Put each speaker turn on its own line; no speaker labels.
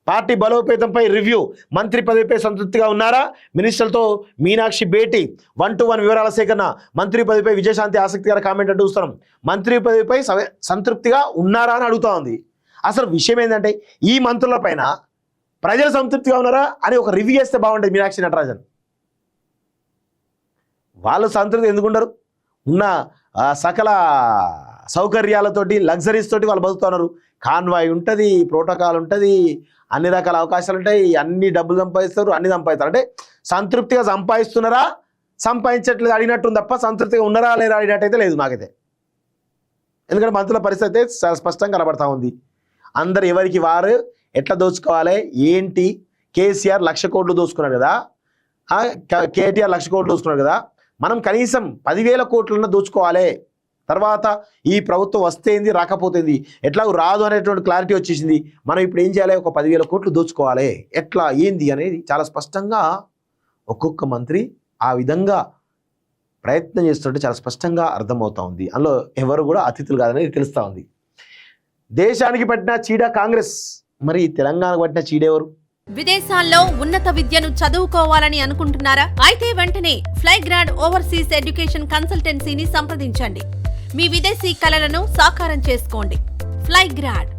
Party బలోపేతంపై review, మంత్రి పదవిపై సంతృప్తిగా ఉన్నారా? మినిస్టర్లతో మీనాక్షి భేటీ, 1-to-1 వివరాల సేకరణ. మంత్రి పదవిపై విజయశాంతి ఆసక్తికర కామెంట్ అంటూ చూస్తున్నాం. మంత్రి పదవిపై సంతృప్తిగా ఉన్నారా అని అడుగుతా ఉంది. అసలు విషయం ఏంటంటే ఈ మంత్రుల పైన ప్రజలు సంతృప్తిగా ఉన్నారా అని ఒక రివ్యూ చేస్తే బాగుంటుంది. మీనాక్షి నటరాజన్ వాళ్ళు సంతృప్తి ఎందుకుంటారు? ఉన్న సకల సౌకర్యాలతోటి లగ్జరీస్ తోటి వాళ్ళు బతుకుతున్నారు. కాన్వాయ్ ఉంటుంది, ప్రోటోకాల్ ఉంటుంది, అన్ని రకాల అవకాశాలు ఉంటాయి, అన్ని డబ్బులు సంపాదిస్తారు, అన్ని సంపాదిస్తారు. అంటే సంతృప్తిగా సంపాదిస్తున్నారా, సంపాదించట్లేదు అడిగినట్టుంది తప్ప సంతృప్తిగా ఉన్నారా లేదా అడిగినట్టయితే లేదు నాకైతే. ఎందుకంటే మంత్రుల పరిస్థితి అయితే చాలా స్పష్టంగా కనబడతా ఉంది. అందరు ఎవరికి వారు ఎట్లా దోచుకోవాలి ఏంటి. కేసీఆర్ 1,00,000 కోట్లు దోచుకున్నాడు కదా, కేటీఆర్ 1,00,000 కోట్లు దోచుకున్నాడు కదా, మనం కనీసం 10,000 కోట్లన్నా దోచుకోవాలి. తర్వాత ఈ ప్రభుత్వం వస్తేంది రాకపోతేంది, ఎట్లా రాదు అనేటువంటి క్లారిటీ వచ్చేసింది. మనం ఇప్పుడు ఏం చేయాలి, ఒక 10,000 కోట్లు దోచుకోవాలి, ఎట్లా ఏంది అనేది చాలా స్పష్టంగా ఒక్కొక్క మంత్రి ఆ విధంగా ప్రయత్నం చేస్తుంటే చాలా స్పష్టంగా అర్థమవుతా ఉంది. అందులో ఎవరు కూడా అతిథులు కాదనేది తెలుస్తూ ఉంది. దేశానికి పట్టిన చీడ కాంగ్రెస్, మరి తెలంగాణకు పట్టిన చీడెవరు?
విదేశాల్లో ఉన్నత విద్యను చదువుకోవాలని అనుకుంటున్నారా? అయితే వెంటనే ఫ్లైగ్రాడ్ ఓవర్సీస్ ఎడ్యుకేషన్ కన్సల్టెన్సీని సంప్రదించండి. మీ విదేశీ కలలను సాకారం చేసుకోండి. ఫ్లైగ్రాడ్.